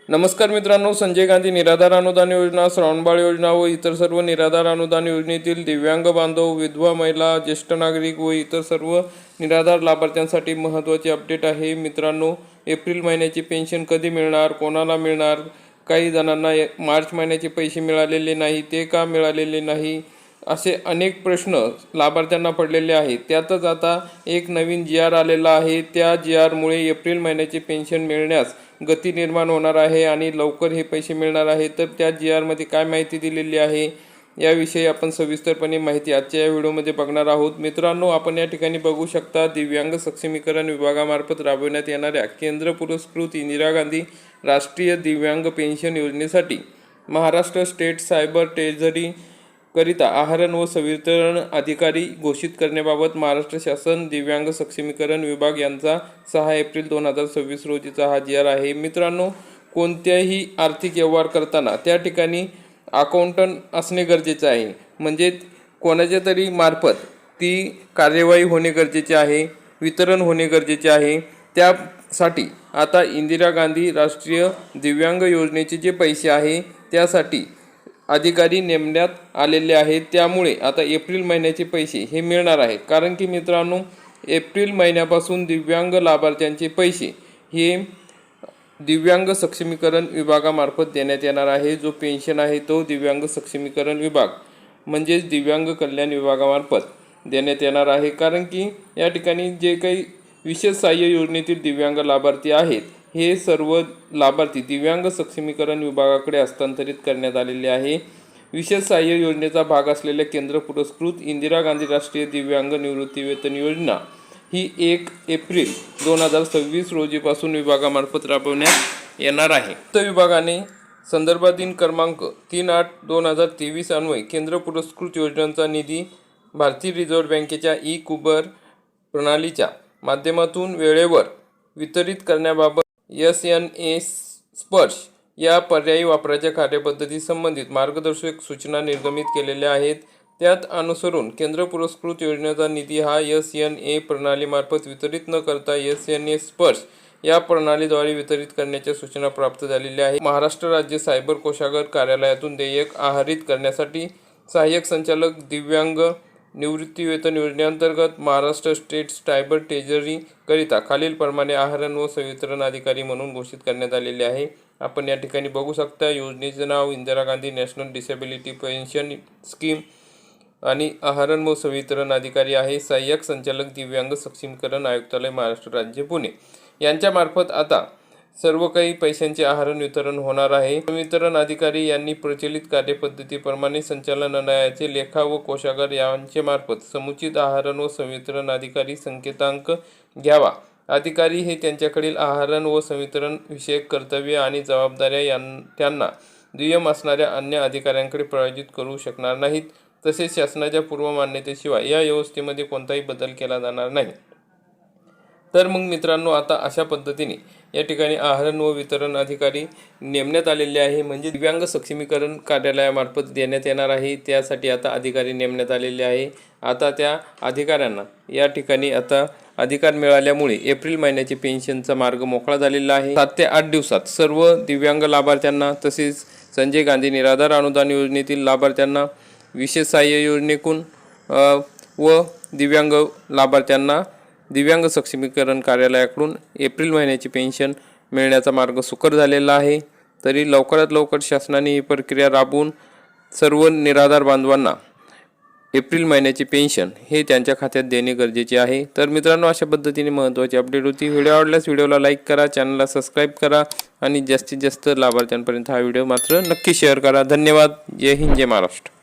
नमस्कार मित्रांनो, संजय गांधी निराधार अनुदान योजना, श्रावणबाळ योजना व इतर सर्व निराधार अनुदान योजनेतील दिव्यांग बांधव, विधवा महिला, ज्येष्ठ नागरिक व इतर सर्व निराधार लाभार्थ्यांसाठी महत्त्वाचे अपडेट आहे। मित्रांनो, एप्रिल महिन्याची पेन्शन कधी मिळणार, कोणाला मिळणार, काही जणांना मार्च महिन्याचे पैसे मिळालेले नाही, ते का मिळालेले नाही, असे अनेक प्रश्न लाभार्थ्यांना पडलेले आहेत। त्यातच आता एक नवीन जी.आर. आलेला आहे। त्या जी.आर.मुळे एप्रिल महिन्याचे पेन्शन मिळण्यास गती निर्माण होणार आहे आणि लवकर हे पैसे मिळणार आहे। तर त्या जी.आर.मध्ये काय माहिती दिलेली आहे याविषयी आपण सविस्तरपणे माहिती आजच्या या व्हिडिओमध्ये बघणार आहोत। मित्रांनो, आपण या ठिकाणी बघू शकता, दिव्यांग सक्षमीकरण विभागामार्फत राबविण्यात येणाऱ्या केंद्र पुरस्कृत इंदिरा गांधी राष्ट्रीय दिव्यांग पेन्शन योजनेसाठी महाराष्ट्र स्टेट सायबर ट्रेझरी करिता आहरण व संवितरण अधिकारी घोषित करण्याबाबत महाराष्ट्र शासन दिव्यांग सक्षमीकरण विभाग यांचा 6 एप्रिल 2026 रोजीचा हा जी.आर. आहे। मित्रांनो, कोणत्याही आर्थिक व्यवहार करताना त्या ठिकाणी अकाउंटंट असणे गरजेचे आहे, म्हणजे कोणाच्या तरी मार्फत ती कार्यवाही होणे गरजेचे आहे, वितरण होणे गरजेचे आहे। त्यासाठी आता इंदिरा गांधी राष्ट्रीय दिव्यांग योजनेचे जे पैसे आहे त्यासाठी अधिकारी नेमण्यात आलेले आहेत। त्यामुळे आता एप्रिल महिन्याचे पैसे हे मिळणार आहेत, कारण की मित्रांनो, एप्रिल महिन्यापासून दिव्यांग लाभार्थ्यांचे पैसे हे दिव्यांग सक्षमीकरण विभागामार्फत देण्यात येणार आहे। जो पेन्शन आहे तो दिव्यांग सक्षमीकरण विभाग म्हणजेच दिव्यांग कल्याण विभागामार्फत देण्यात येणार आहे, कारण की या ठिकाणी जे काही विशेष सहाय्य योजनेतील दिव्यांग लाभार्थी आहेत हे सर्व लाभार्थी दिव्यांग सक्षमीकरण विभागाकडे हस्तांतरित करण्यात आलेले आहे। विशेष सहाय्य योजनेचा भाग असलेल्या केंद्र पुरस्कृत इंदिरा गांधी राष्ट्रीय दिव्यांग निवृत्तीवेतन योजना ही 1 एप्रिल 2026 रोजीपासून विभागामार्फत राबवण्यात येणार आहे। तर विभागाने संदर्भाधीन क्रमांक 38/2023 अन्वये केंद्र पुरस्कृत योजनांचा निधी भारतीय रिझर्व्ह बँकेच्या ई-कुबर प्रणालीच्या माध्यमातून वेळेवर वितरित करण्याबाबत SNA स्पर्श या पर्यायी वापराच्या कार्यपद्धती संबंधित मार्गदर्शक सूचना निर्गमित केलेल्या आहेत। त्यात अनुसरून केंद्र पुरस्कृत योजनेचा निधी हा SNA प्रणालीमार्फत वितरित न करता SNA स्पर्श या प्रणालीद्वारे वितरित करण्याच्या सूचना प्राप्त झालेल्या आहेत। महाराष्ट्र राज्य सायबर कोषागार कार्यालयातून देयक आहरित करण्यासाठी सहाय्यक संचालक दिव्यांग निवृत्तीवेतन योजनेअंतर्गत महाराष्ट्र स्टेट सायबर ट्रेझरी करिता खालीलप्रमाणे आहरण व संवितरण अधिकारी म्हणून घोषित करण्यात आलेले आहे। आपण या ठिकाणी बघू शकता, योजनेचे नाव Indira Gandhi national disability pension scheme आणि आहरण व संवितरण अधिकारी आहे सहाय्यक संचालक दिव्यांग सक्षमीकरण आयुक्तालय महाराष्ट्र राज्य पुणे यांच्यामार्फत आता सर्व काही पैशांचे आहरण वितरण होणार आहे। संवितरण अधिकारी यांनी प्रचलित कार्यपद्धतीप्रमाणे संचालनालयाचे लेखा व कोषागार यांचे मार्फत समुचित आहरण व संवितरण अधिकारी संकेतांक घ्यावा। अधिकारी हे त्यांच्याकडील आहरण व संवितरण विषयक कर्तव्य आणि जबाबदाऱ्या त्यांना दुय्यम असणाऱ्या अन्य अधिकाऱ्यांकडे प्रायोजित करू शकणार नाहीत। तसेच शासनाच्या पूर्व मान्यतेशिवाय या व्यवस्थेमध्ये कोणताही बदल केला जाणार नाही। तर मग मित्रांनो, आता अशा पद्धतीने या ठिकाणी आहरण व वितरण अधिकारी नेमण्यात आलेले आहे, म्हणजे दिव्यांग सक्षमीकरण कार्यालयामार्फत देण्यात येणार आहे। त्यासाठी आता अधिकारी नेमण्यात आलेले आहे। आता त्या अधिकाऱ्यांना या ठिकाणी आता अधिकार मिळाल्यामुळे एप्रिल महिन्याचे पेन्शनचा मार्ग मोकळा झालेला आहे। 7 ते 8 दिवसात सर्व दिव्यांग लाभार्थ्यांना, तसेच संजय गांधी निराधार अनुदान योजनेतील लाभार्थ्यांना, विशेष सहाय्य योजनेतून व दिव्यांग लाभार्थ्यांना दिव्यांग सक्षमीकरण कार्यालयाकडून एप्रिल महिन्याची पेन्शन मिळण्याचा मार्ग सुकर झालेला आहे। तरी लवकरात लवकर शासनाने ही प्रक्रिया राबवून सर्व निराधार बांधवांना एप्रिल महिन्याची पेन्शन हे त्यांच्या खात्यात देणे गरजेचे आहे। तर मित्रांनो, अशा पद्धतीने महत्त्वाची अपडेट होती। व्हिडिओ आवडल्यास व्हिडिओला लाईक करा, चॅनलला सबस्क्राईब करा आणि जास्तीत जास्त लाभार्थ्यांपर्यंत हा व्हिडिओ मात्र नक्की शेअर करा। धन्यवाद। जय हिंद, जय महाराष्ट्र।